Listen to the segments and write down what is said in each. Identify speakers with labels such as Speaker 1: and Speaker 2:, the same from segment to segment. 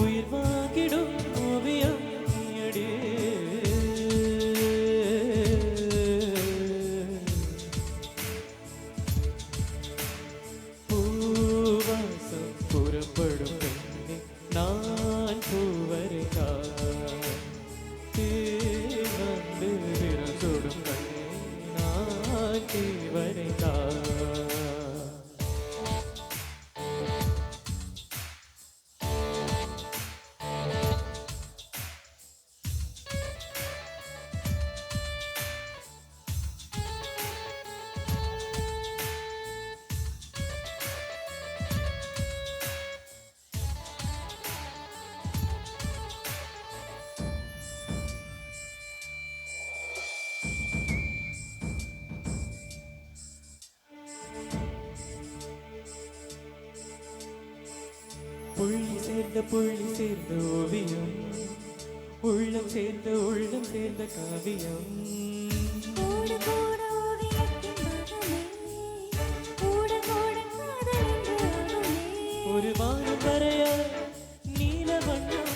Speaker 1: உயிர் வாங்கிடும் ஓவியம் நீயடி. பூவாசம் புறப்படும் பெண்ணே நான் பூவரைக்கா வந்து விரல் சுடும் கண்ணே நான் தீவரைக்கா. புள்ளி சேர்ந்த ஓவியம், உள்ளம் சேர்ந்த காவியம். ஒரு வானம் வரைய நீல வண்ணம்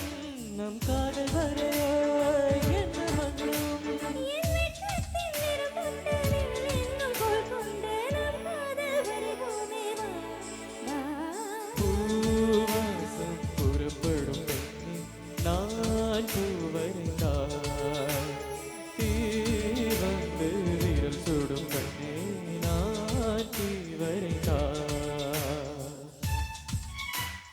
Speaker 1: நம் காதல் வரைய